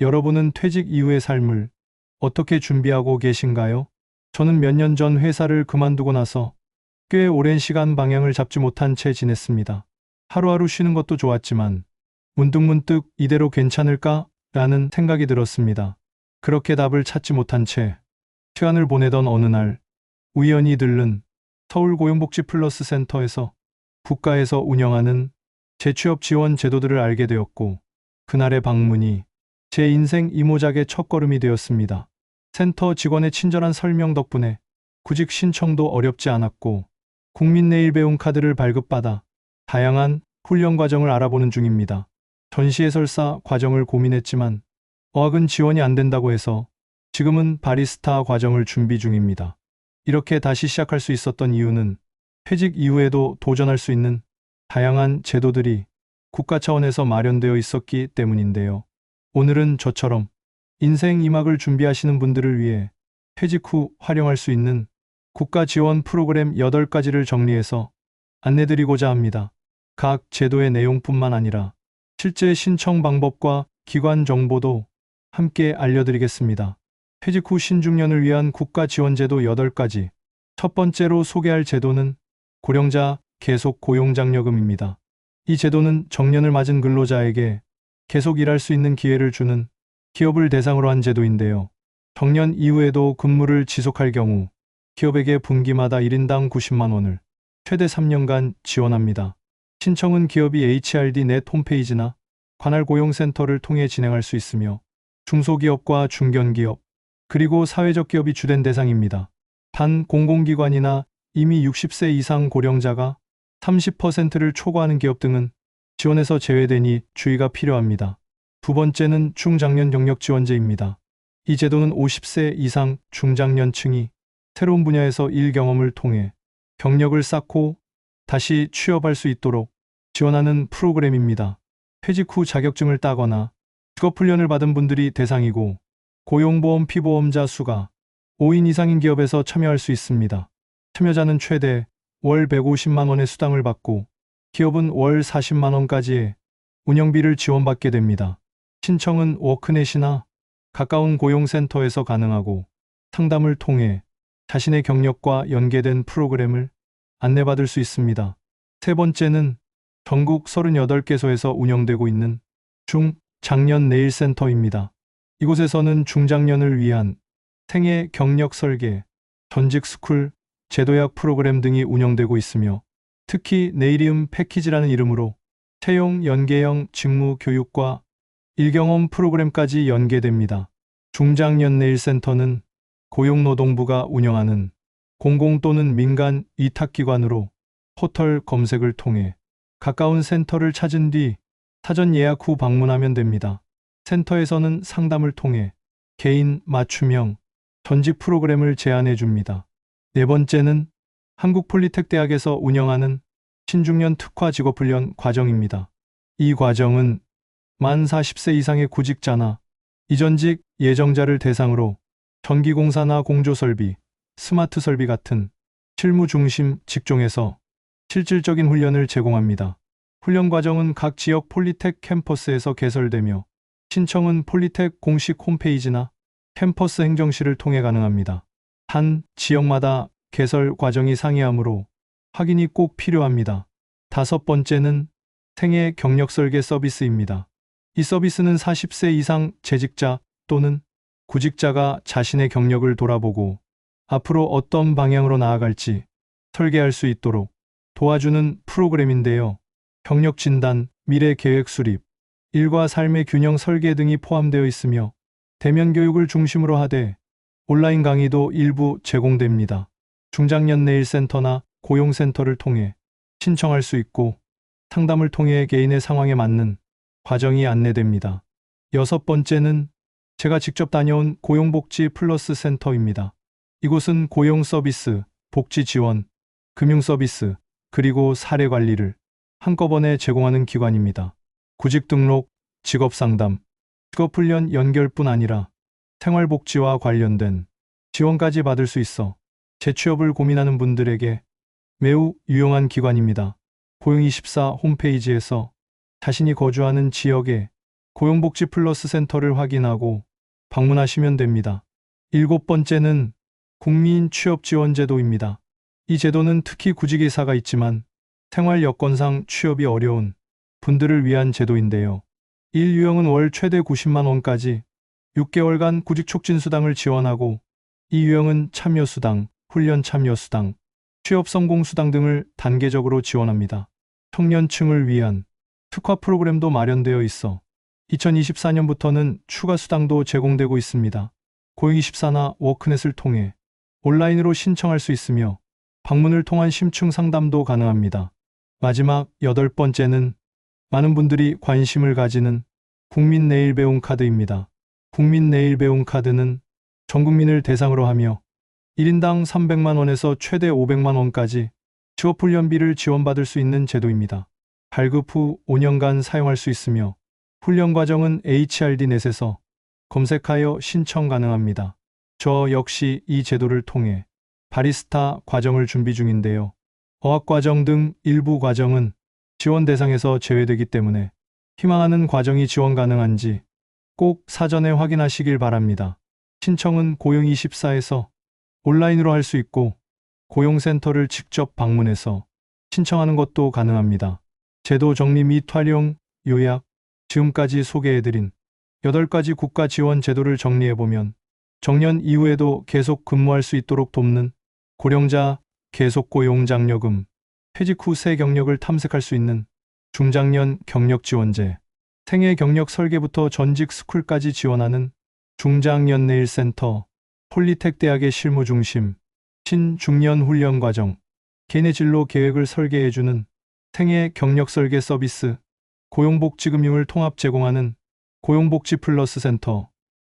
여러분은 퇴직 이후의 삶을 어떻게 준비하고 계신가요? 저는 몇 년 전 회사를 그만두고 나서 꽤 오랜 시간 방향을 잡지 못한 채 지냈습니다. 하루하루 쉬는 것도 좋았지만 문득문득 이대로 괜찮을까? 라는 생각이 들었습니다. 그렇게 답을 찾지 못한 채 시간을 보내던 어느 날 우연히 들른 서울고용복지플러스센터에서 국가에서 운영하는 재취업 지원 제도들을 알게 되었고, 그날의 방문이 제 인생 이모작의 첫걸음이 되었습니다. 센터 직원의 친절한 설명 덕분에 구직 신청도 어렵지 않았고, 국민내일 배움 카드를 발급받아 다양한 훈련 과정을 알아보는 중입니다. 전시해설사 과정을 고민했지만 어학은 지원이 안 된다고 해서 지금은 바리스타 과정을 준비 중입니다. 이렇게 다시 시작할 수 있었던 이유는 퇴직 이후에도 도전할 수 있는 다양한 제도들이 국가 차원에서 마련되어 있었기 때문인데요. 오늘은 저처럼 인생 2막을 준비하시는 분들을 위해 퇴직 후 활용할 수 있는 국가 지원 프로그램 8가지를 정리해서 안내드리고자 합니다. 각 제도의 내용뿐만 아니라 실제 신청 방법과 기관 정보도 함께 알려드리겠습니다. 퇴직 후 신중년을 위한 국가 지원제도 8가지. 첫 번째로 소개할 제도는 고령자 계속 고용장려금입니다. 이 제도는 정년을 맞은 근로자에게 계속 일할 수 있는 기회를 주는 기업을 대상으로 한 제도인데요. 정년 이후에도 근무를 지속할 경우 기업에게 분기마다 1인당 90만 원을 최대 3년간 지원합니다. 신청은 기업이 HRDnet 홈페이지나 관할 고용센터를 통해 진행할 수 있으며 중소기업과 중견기업, 그리고 사회적 기업이 주된 대상입니다. 단 공공기관이나 이미 60세 이상 고령자가 30%를 초과하는 기업 등은 지원에서 제외되니 주의가 필요합니다. 두 번째는 중장년 경력 지원제입니다. 이 제도는 50세 이상 중장년층이 새로운 분야에서 일 경험을 통해 경력을 쌓고 다시 취업할 수 있도록 지원하는 프로그램입니다. 퇴직 후 자격증을 따거나 직업훈련을 받은 분들이 대상이고, 고용보험 피보험자 수가 5인 이상인 기업에서 참여할 수 있습니다. 참여자는 최대 월 150만 원의 수당을 받고 기업은 월 40만 원까지의 운영비를 지원받게 됩니다. 신청은 워크넷이나 가까운 고용센터에서 가능하고, 상담을 통해 자신의 경력과 연계된 프로그램을 안내받을 수 있습니다. 세 번째는 전국 38개소에서 운영되고 있는 중장년내일센터입니다. 이곳에서는 중장년을 위한 생애 경력 설계, 전직 스쿨, 제도약 프로그램 등이 운영되고 있으며, 특히 내일이움 패키지라는 이름으로 채용 연계형 직무 교육과 일경험 프로그램까지 연계됩니다. 중장년내일센터는 고용노동부가 운영하는 공공 또는 민간 위탁기관으로 포털 검색을 통해 가까운 센터를 찾은 뒤 사전 예약 후 방문하면 됩니다. 센터에서는 상담을 통해 개인 맞춤형 전직 프로그램을 제안해 줍니다. 네 번째는 한국폴리텍대학에서 운영하는 신중년 특화 직업훈련 과정입니다. 이 과정은 만 40세 이상의 구직자나 이전직 예정자를 대상으로 전기공사나 공조설비, 스마트 설비 같은 실무 중심 직종에서 실질적인 훈련을 제공합니다. 훈련 과정은 각 지역 폴리텍 캠퍼스에서 개설되며, 신청은 폴리텍 공식 홈페이지나 캠퍼스 행정실을 통해 가능합니다. 단 지역마다 개설 과정이 상이하므로 확인이 꼭 필요합니다. 다섯 번째는 생애 경력 설계 서비스입니다. 이 서비스는 40세 이상 재직자 또는 구직자가 자신의 경력을 돌아보고 앞으로 어떤 방향으로 나아갈지 설계할 수 있도록 도와주는 프로그램인데요. 경력 진단, 미래 계획 수립, 일과 삶의 균형 설계 등이 포함되어 있으며, 대면 교육을 중심으로 하되 온라인 강의도 일부 제공됩니다. 중장년내일센터나 고용센터를 통해 신청할 수 있고, 상담을 통해 개인의 상황에 맞는 과정이 안내됩니다. 여섯 번째는 제가 직접 다녀온 고용복지 플러스 센터입니다. 이곳은 고용 서비스, 복지 지원, 금융 서비스, 그리고 사례 관리를 한꺼번에 제공하는 기관입니다. 구직 등록, 직업 상담, 직업훈련 연결뿐 아니라 생활복지와 관련된 지원까지 받을 수 있어 재취업을 고민하는 분들에게 매우 유용한 기관입니다. 고용24 홈페이지에서 자신이 거주하는 지역의 고용복지 플러스 센터를 확인하고 방문하시면 됩니다. 7번째는 국민 취업지원제도입니다. 이 제도는 특히 구직의사가 있지만 생활 여건상 취업이 어려운 분들을 위한 제도인데요. 1유형은 월 최대 90만 원까지 6개월간 구직 촉진 수당을 지원하고 2유형은 참여수당, 훈련 참여수당, 취업 성공 수당 등을 단계적으로 지원합니다. 청년층을 위한 특화 프로그램도 마련되어 있어 2024년부터는 추가 수당도 제공되고 있습니다. 고용24나 워크넷을 통해 온라인으로 신청할 수 있으며 방문을 통한 심층 상담도 가능합니다. 마지막 8번째는 많은 분들이 관심을 가지는 국민 내일 배움 카드입니다. 국민 내일 배움 카드는 전 국민을 대상으로 하며 1인당 300만 원에서 최대 500만 원까지 취업훈련비를 지원받을 수 있는 제도입니다. 발급 후 5년간 사용할 수 있으며 훈련 과정은 HRD넷에서 검색하여 신청 가능합니다. 저 역시 이 제도를 통해 바리스타 과정을 준비 중인데요. 어학과정 등 일부 과정은 지원 대상에서 제외되기 때문에 희망하는 과정이 지원 가능한지 꼭 사전에 확인하시길 바랍니다. 신청은 고용24에서 온라인으로 할 수 있고 고용센터를 직접 방문해서 신청하는 것도 가능합니다. 제도 정리 및 활용, 요약, 지금까지 소개해드린 8가지 국가 지원 제도를 정리해보면 정년 이후에도 계속 근무할 수 있도록 돕는 고령자 계속고용장려금, 퇴직 후 새 경력을 탐색할 수 있는 중장년 경력지원제, 생애 경력 설계부터 전직 스쿨까지 지원하는 중장년내일센터, 폴리텍 대학의 실무중심, 신중년 훈련 과정, 개인의 진로 계획을 설계해주는 생애 경력 설계 서비스, 고용복지금융을 통합 제공하는 고용복지 플러스 센터,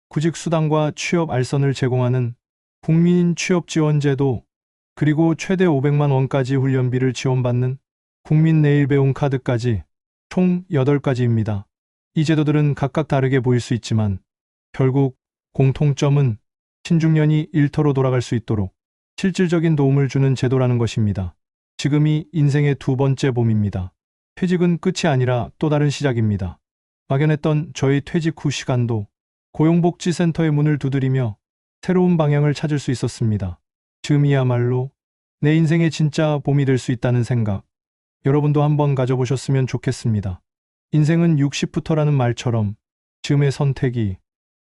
구직수당과 취업 알선을 제공하는 국민 취업지원제도, 그리고 최대 500만 원까지 훈련비를 지원받는 국민 내일 배움 카드까지 총 8가지입니다. 이 제도들은 각각 다르게 보일 수 있지만 결국 공통점은 신중년이 일터로 돌아갈 수 있도록 실질적인 도움을 주는 제도라는 것입니다. 지금이 인생의 2번째 봄입니다. 퇴직은 끝이 아니라 또 다른 시작입니다. 막연했던 저의 퇴직 후 시간도 고용복지센터의 문을 두드리며 새로운 방향을 찾을 수 있었습니다. 지금이야말로 내 인생의 진짜 봄이 될 수 있다는 생각, 여러분도 한번 가져보셨으면 좋겠습니다. 인생은 60부터라는 말처럼 지금의 선택이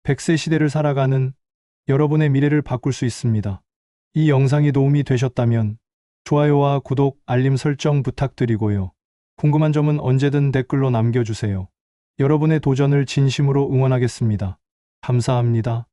100세 시대를 살아가는 여러분의 미래를 바꿀 수 있습니다. 이 영상이 도움이 되셨다면 좋아요와 구독, 알림 설정 부탁드리고요. 궁금한 점은 언제든 댓글로 남겨주세요. 여러분의 도전을 진심으로 응원하겠습니다. 감사합니다.